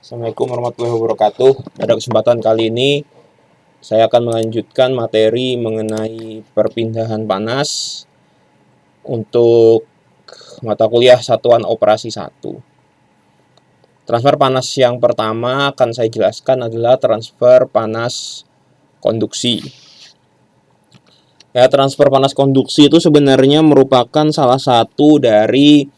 Assalamualaikum warahmatullahi wabarakatuh. Pada kesempatan kali ini saya akan melanjutkan materi mengenai perpindahan panas untuk mata kuliah satuan operasi 1. Transfer panas yang pertama akan saya jelaskan adalah transfer panas konduksi. Ya, transfer panas konduksi itu sebenarnya merupakan salah satu dari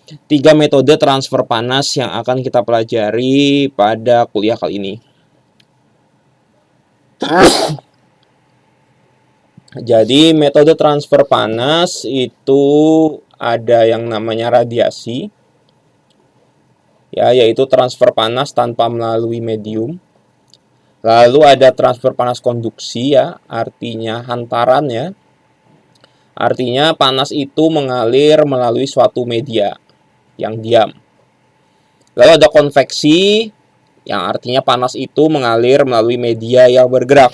3 metode transfer panas yang akan kita pelajari pada kuliah kali ini. Jadi metode transfer panas itu ada yang namanya radiasi, ya, yaitu transfer panas tanpa melalui medium. Lalu ada transfer panas konduksi, ya, artinya hantaran, ya. Artinya panas itu mengalir melalui suatu media yang diam. Lalu ada konveksi, yang artinya panas itu mengalir melalui media yang bergerak.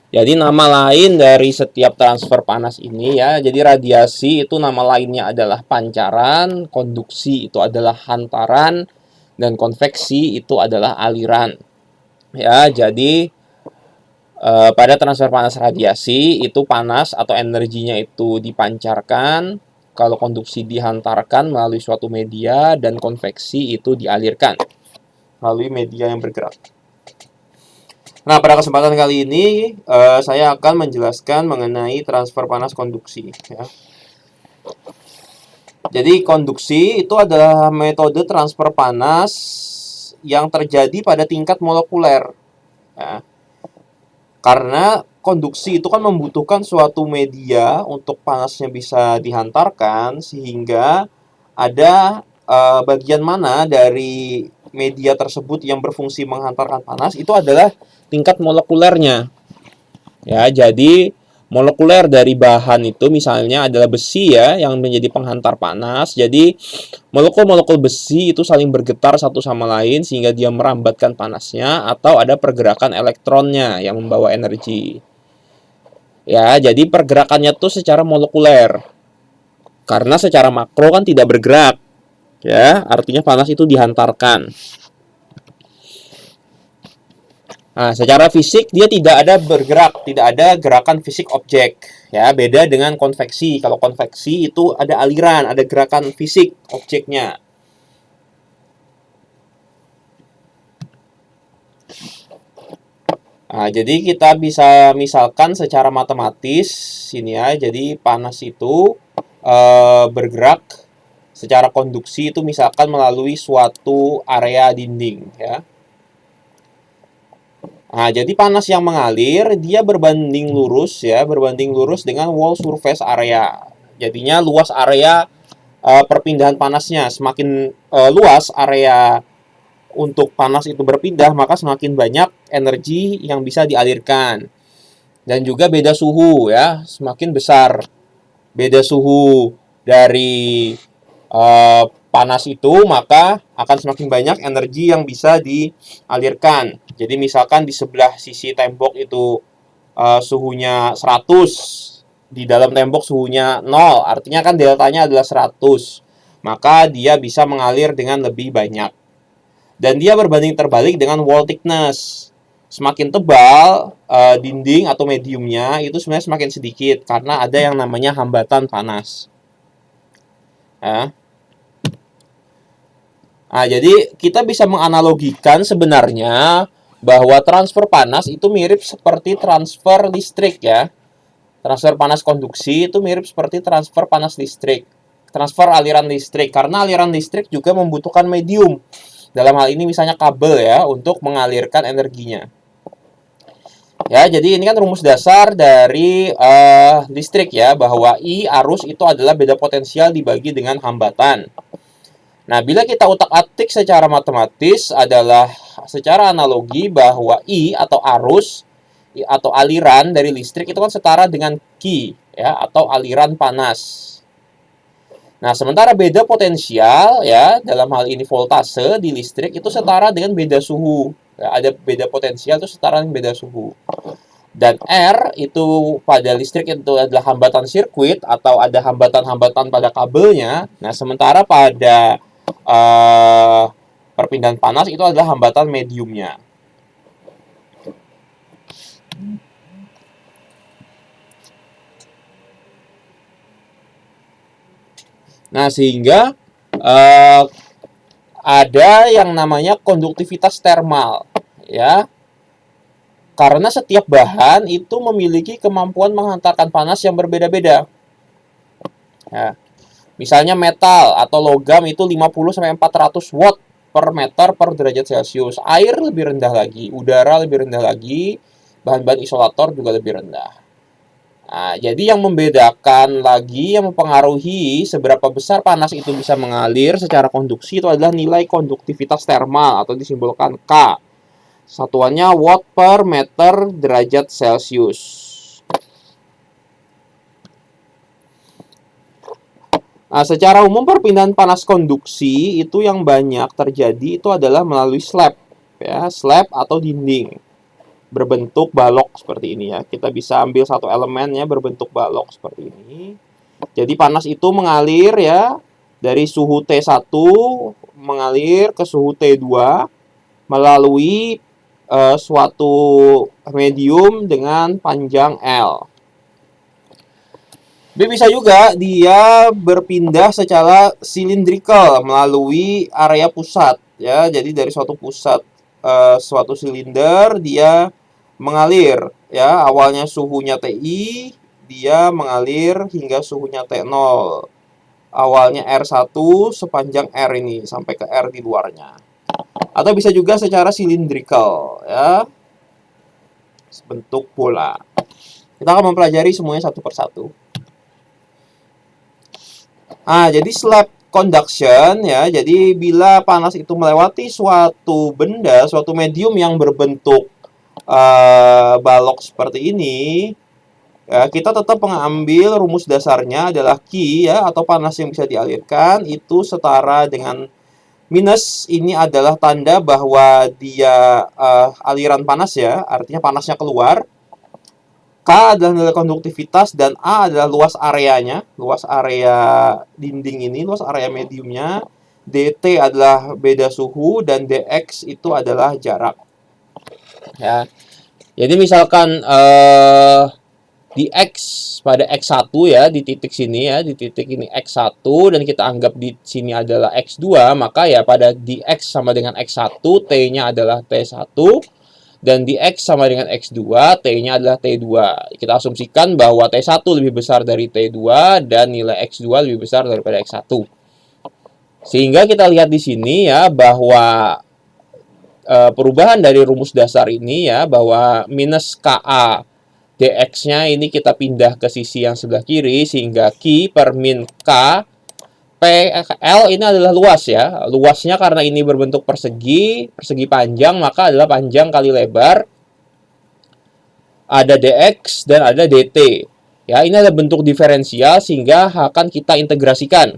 Jadi nama lain dari setiap transfer panas ini, ya, jadi radiasi itu nama lainnya adalah pancaran, konduksi itu adalah hantaran, dan konveksi itu adalah aliran. Ya, jadi pada transfer panas radiasi itu panas atau energinya itu dipancarkan, kalau konduksi dihantarkan melalui suatu media, dan konveksi itu dialirkan melalui media yang bergerak. Nah, pada kesempatan kali ini saya akan menjelaskan mengenai transfer panas konduksi, ya. Jadi konduksi itu adalah metode transfer panas yang terjadi pada tingkat molekuler, ya. Karena konduksi itu kan membutuhkan suatu media untuk panasnya bisa dihantarkan, sehingga ada bagian mana dari media tersebut yang berfungsi menghantarkan panas itu adalah tingkat molekulernya. Ya, jadi molekuler dari bahan itu misalnya adalah besi, ya, yang menjadi penghantar panas. Jadi molekul-molekul besi itu saling bergetar satu sama lain sehingga dia merambatkan panasnya, atau ada pergerakan elektronnya yang membawa energi. Ya, jadi pergerakannya tuh secara molekuler. Karena secara makro kan tidak bergerak. Ya, artinya panas itu dihantarkan. Nah, secara fisik dia tidak ada bergerak, tidak ada gerakan fisik objek. Ya, beda dengan konveksi. Kalau konveksi itu ada aliran, ada gerakan fisik objeknya. Nah, jadi kita bisa misalkan secara matematis ini, ya. Jadi panas itu bergerak secara konduksi itu misalkan melalui suatu area dinding, ya. Nah, jadi panas yang mengalir dia berbanding lurus, ya, berbanding lurus dengan wall surface area. Jadinya luas area perpindahan panasnya. Semakin luas area untuk panas itu berpindah, maka semakin banyak energi yang bisa dialirkan. Dan juga beda suhu, ya, semakin besar beda suhu dari panas itu, maka akan semakin banyak energi yang bisa dialirkan. Jadi misalkan di sebelah sisi tembok itu suhunya 100, di dalam tembok suhunya 0, artinya kan deltanya adalah 100. Maka dia bisa mengalir dengan lebih banyak. Dan dia berbanding terbalik dengan wall thickness. Semakin tebal dinding atau mediumnya itu sebenarnya semakin sedikit, karena ada yang namanya hambatan panas. Ya. Nah, jadi kita bisa menganalogikan sebenarnya bahwa transfer panas itu mirip seperti transfer listrik, ya. Transfer panas konduksi itu mirip seperti transfer panas listrik. Transfer aliran listrik, karena aliran listrik juga membutuhkan medium. Dalam hal ini misalnya kabel, ya, untuk mengalirkan energinya. Ya, jadi ini kan rumus dasar dari listrik, ya, bahwa I arus itu adalah beda potensial dibagi dengan hambatan. Nah, bila kita utak-atik secara matematis adalah secara analogi bahwa I atau arus atau aliran dari listrik itu kan setara dengan Q, ya, atau aliran panas. Nah, sementara beda potensial, ya, dalam hal ini voltase di listrik itu setara dengan beda suhu. Ya, ada beda potensial itu setara dengan beda suhu. Dan R itu pada listrik itu adalah hambatan sirkuit atau ada hambatan-hambatan pada kabelnya. Nah, sementara pada perpindahan panas itu adalah hambatan mediumnya. Nah, sehingga ada yang namanya konduktivitas termal, ya. Karena setiap bahan itu memiliki kemampuan menghantarkan panas yang berbeda-beda. Ya. Misalnya metal atau logam itu 50-400 watt per meter per derajat Celcius. Air lebih rendah lagi, udara lebih rendah lagi, bahan-bahan isolator juga lebih rendah. Nah, jadi yang membedakan lagi, yang mempengaruhi seberapa besar panas itu bisa mengalir secara konduksi itu adalah nilai konduktivitas termal atau disimbolkan K. Satuannya watt per meter derajat Celcius. Nah, secara umum perpindahan panas konduksi itu yang banyak terjadi itu adalah melalui slab, ya, slab atau dinding berbentuk balok seperti ini ya. Kita bisa ambil satu elemennya berbentuk balok seperti ini. Jadi panas itu mengalir ya dari suhu T1 mengalir ke suhu T2 melalui suatu medium dengan panjang L. Bisa juga dia berpindah secara silindrikal melalui area pusat ya. Jadi dari suatu pusat suatu silinder dia mengalir ya, awalnya suhunya TI, dia mengalir hingga suhunya T0. Awalnya R1 sepanjang R ini sampai ke R di luarnya. Atau bisa juga secara silindrikal ya, bentuk bola. Kita akan mempelajari semuanya satu persatu. Jadi slab conduction ya, jadi bila panas itu melewati suatu benda, suatu medium yang berbentuk balok seperti ini, ya, kita tetap mengambil rumus dasarnya adalah Q ya, atau panas yang bisa dialirkan itu setara dengan minus ini adalah tanda bahwa dia aliran panas ya, artinya panasnya keluar. K adalah nilai konduktivitas dan A adalah luas areanya, luas area dinding ini, luas area mediumnya. DT adalah beda suhu dan DX itu adalah jarak. Ya. Jadi misalkan di X pada X1 ya, di titik sini ya, di titik ini X1 dan kita anggap di sini adalah X2, maka ya pada di X sama dengan X1, T-nya adalah T1 dan di X sama dengan X2, T-nya adalah T2. Kita asumsikan bahwa T1 lebih besar dari T2 dan nilai X2 lebih besar daripada X1. Sehingga kita lihat di sini ya bahwa perubahan dari rumus dasar ini ya, bahwa minus KA dx-nya ini kita pindah ke sisi yang sebelah kiri, sehingga Q per min K PL ini adalah luas ya. Luasnya karena ini berbentuk persegi, persegi panjang, maka adalah panjang kali lebar. Ada dx dan ada dt. Ya, ini adalah bentuk diferensial sehingga akan kita integrasikan.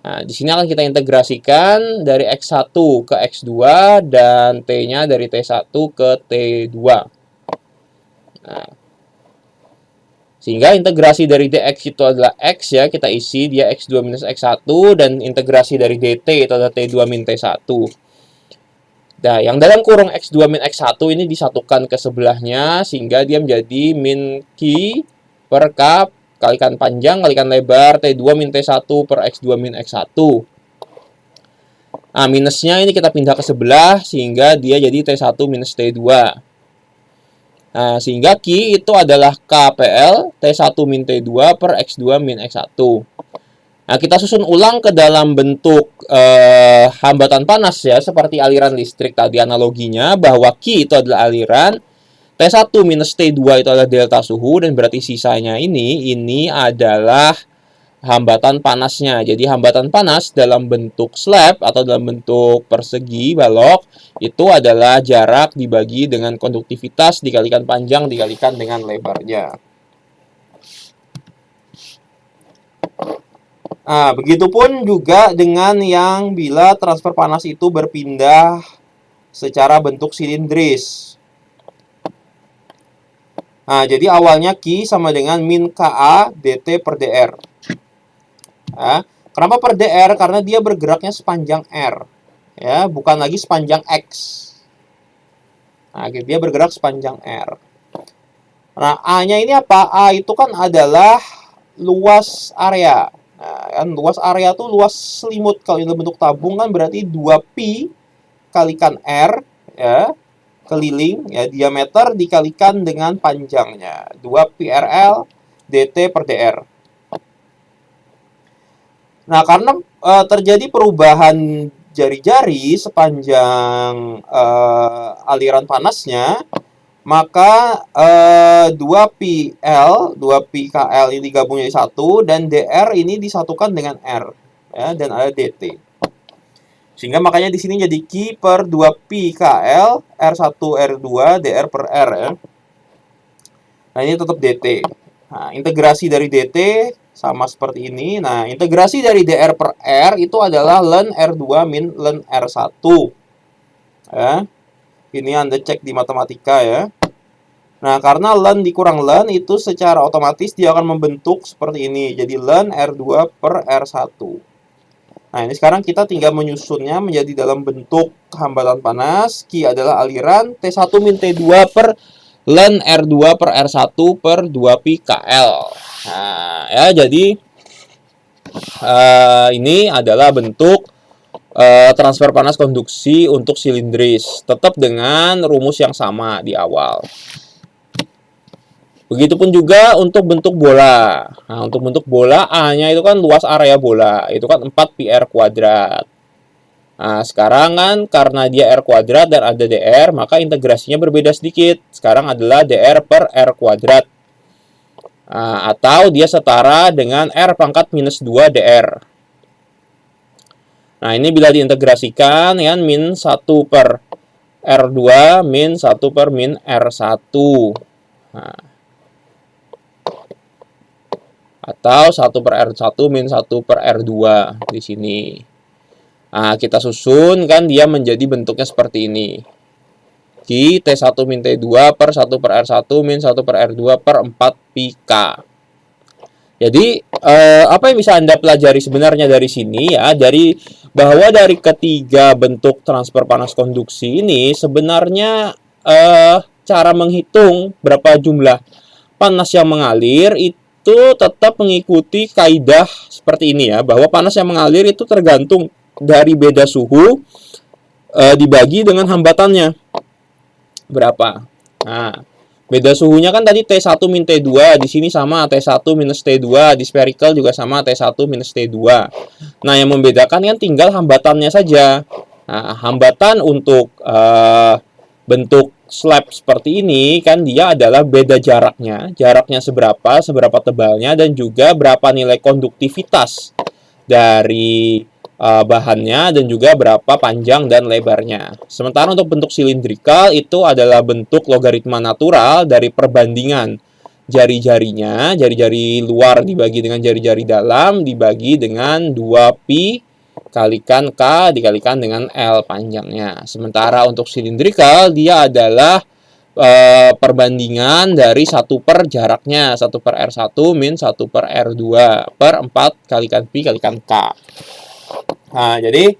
Nah, di sini akan kita integrasikan dari X1 ke X2 dan T-nya dari T1 ke T2. Nah, sehingga integrasi dari dx itu adalah X ya, kita isi dia X2 minus X1, dan integrasi dari dt itu adalah T2 min T1. Nah, yang dalam kurung X2 min X1 ini disatukan ke sebelahnya sehingga dia menjadi min Q per K kalikan panjang kalikan lebar T2 min T1 per X2 min X1. Nah, minusnya ini kita pindah ke sebelah sehingga dia jadi T1 minus T2. Nah, sehingga Q itu adalah KPL T1 min T2 per X2 min X1. Nah, kita susun ulang ke dalam bentuk hambatan panas ya, seperti aliran listrik tadi analoginya, bahwa Q itu adalah aliran, T1 minus T2 itu adalah delta suhu, dan berarti sisanya ini adalah hambatan panasnya. Jadi hambatan panas dalam bentuk slab atau dalam bentuk persegi balok itu adalah jarak dibagi dengan konduktivitas dikalikan panjang dikalikan dengan lebarnya. Nah, begitupun juga dengan yang bila transfer panas itu berpindah secara bentuk silindris. Nah, jadi awalnya Q sama dengan min KA dt per dr. Nah, kenapa per dr? Karena dia bergeraknya sepanjang R. Ya, bukan lagi sepanjang X. Nah, dia bergerak sepanjang R. Nah, A-nya ini apa? A itu kan adalah luas area. Nah, kan luas area tuh luas selimut. Kalau ini bentuk tabung kan berarti 2pi kalikan R, ya, keliling, ya, diameter dikalikan dengan panjangnya. 2pi/rl dt per dr. Nah, karena terjadi perubahan jari-jari sepanjang aliran panasnya, maka 2pi KL ini digabung jadi satu, dan dr ini disatukan dengan R, ya, dan ada dt. Sehingga makanya di sini jadi Q per 2pi KL R1 R2 dr per R, ya. Nah, ini tetap dt. Nah, integrasi dari dt sama seperti ini. Nah, integrasi dari dr per R itu adalah ln R2 min ln R1. Ya. Ini Anda cek di matematika, ya. Nah, karena ln dikurang ln itu secara otomatis dia akan membentuk seperti ini. Jadi ln R2 per R1. Nah, ini sekarang kita tinggal menyusunnya menjadi dalam bentuk hambatan panas. Q adalah aliran, T1 min T2 per ln R2 per R1 per 2pi KL. Nah, ya, jadi ini adalah bentuk transfer panas konduksi untuk silindris. Tetap dengan rumus yang sama di awal. Begitupun juga untuk bentuk bola. Nah, untuk bentuk bola, A-nya itu kan luas area bola. Itu kan 4pi/r kuadrat. Nah, sekarang kan karena dia R kuadrat dan ada dr, maka integrasinya berbeda sedikit. Sekarang adalah dr per R kuadrat. Nah, atau dia setara dengan R pangkat minus 2 dr. Nah, ini bila diintegrasikan, ya, min 1 per R2 min 1 per min R1. Nah, atau 1 per R1 min 1 per R2 di sini. Nah, kita susun kan dia menjadi bentuknya seperti ini. Q T1 min T2 per 1 per R1 min 1 per R2 per 4pi K. Jadi, apa yang bisa Anda pelajari sebenarnya dari sini, ya, bahwa dari ketiga bentuk transfer panas konduksi ini sebenarnya cara menghitung berapa jumlah panas yang mengalir itu tetap mengikuti kaidah seperti ini, ya, bahwa panas yang mengalir itu tergantung dari beda suhu dibagi dengan hambatannya berapa. Nah, beda suhunya kan tadi T1 min T2, di sini sama T1 minus T2, di spherical juga sama T1 minus T2. Nah, yang membedakan kan tinggal hambatannya saja. Nah, hambatan untuk bentuk slab seperti ini kan dia adalah beda jaraknya seberapa tebalnya, dan juga berapa nilai konduktivitas dari bahannya, dan juga berapa panjang dan lebarnya. Sementara untuk bentuk silindrikal itu adalah bentuk logaritma natural dari perbandingan jari-jarinya, jari-jari luar dibagi dengan jari-jari dalam dibagi dengan 2pi kalikan K dikalikan dengan L panjangnya. Sementara untuk silindrikal dia adalah perbandingan dari 1 per jaraknya, 1 per R1 min 1 per R2 per 4 kalikan Pi kalikan K. Nah, jadi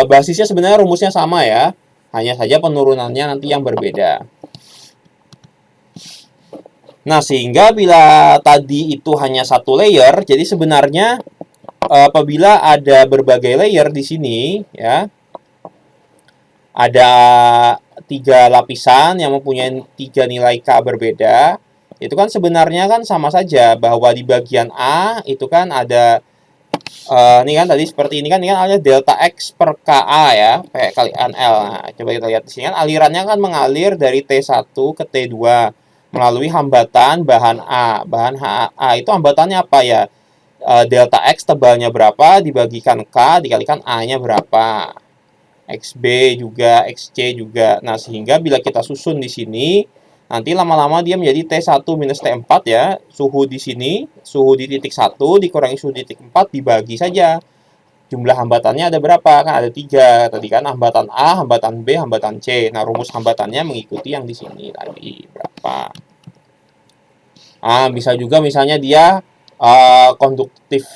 basisnya sebenarnya rumusnya sama, ya. Hanya saja penurunannya nanti yang berbeda. Nah, sehingga bila tadi itu hanya satu layer, jadi sebenarnya apabila ada berbagai layer di sini, ya, ada 3 lapisan yang mempunyai 3 nilai K berbeda, itu kan sebenarnya kan sama saja, bahwa di bagian A itu kan ada ini kan tadi seperti ini kan ada delta X per KA, ya, P kalikan L. Nah, coba kita lihat di sini kan alirannya kan mengalir dari T1 ke T2 melalui hambatan bahan A. Bahan A itu hambatannya apa, ya? Delta X tebalnya berapa dibagikan K dikalikan A-nya berapa. XB juga, XC juga. Nah, sehingga bila kita susun di sini, nanti lama-lama dia menjadi T1 minus T4, ya. Suhu di sini, suhu di titik 1 dikurangi suhu di titik 4 dibagi saja. Jumlah hambatannya ada berapa? Kan ada 3. Tadi kan hambatan A, hambatan B, hambatan C. Nah, rumus hambatannya mengikuti yang di sini tadi. Berapa? Bisa juga misalnya dia konduktif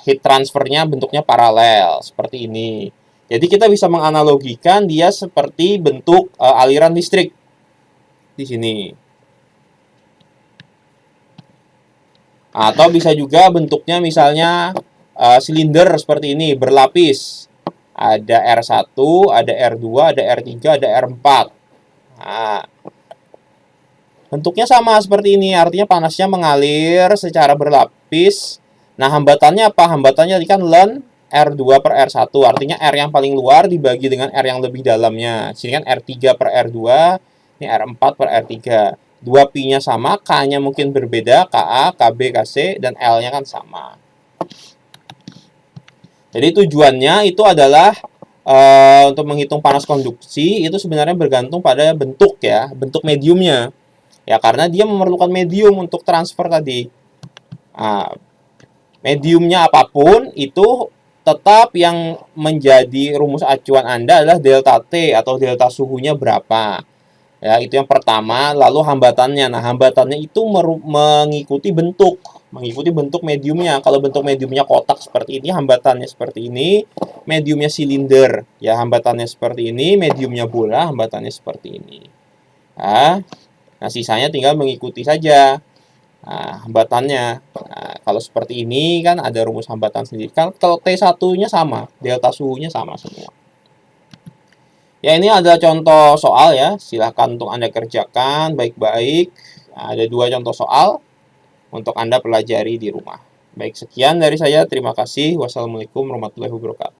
heat transfernya bentuknya paralel seperti ini. Jadi kita bisa menganalogikan dia seperti bentuk aliran listrik di sini. Atau bisa juga bentuknya misalnya silinder seperti ini, berlapis. Ada R1, ada R2, ada R3, ada R4. Nah, bentuknya sama seperti ini, artinya panasnya mengalir secara berlapis. Nah, hambatannya apa? Hambatannya tadi kan ln R2 per R1, artinya R yang paling luar dibagi dengan R yang lebih dalamnya. Sini kan R3 per R2, ini R4 per R3. Dua pi-nya sama, K-nya mungkin berbeda, KA, KB, KC, dan L-nya kan sama. Jadi tujuannya itu adalah untuk menghitung panas konduksi itu sebenarnya bergantung pada bentuk ya, bentuk mediumnya. Ya karena dia memerlukan medium untuk transfer tadi. Nah, mediumnya apapun itu tetap yang menjadi rumus acuan Anda adalah delta T atau delta suhunya berapa. Ya, itu yang pertama, lalu hambatannya. Nah, hambatannya itu mengikuti bentuk mediumnya. Kalau bentuk mediumnya kotak seperti ini, hambatannya seperti ini, mediumnya silinder, ya hambatannya seperti ini, mediumnya bola, hambatannya seperti ini. Nah, sisanya tinggal mengikuti saja hambatannya. Nah, kalau seperti ini kan ada rumus hambatan sendiri. Kalau T1-nya sama, delta suhunya sama semua. Ya, ini ada contoh soal ya. Silahkan untuk Anda kerjakan baik-baik. Nah, ada dua contoh soal untuk Anda pelajari di rumah. Baik, sekian dari saya. Terima kasih. Wassalamualaikum warahmatullahi wabarakatuh.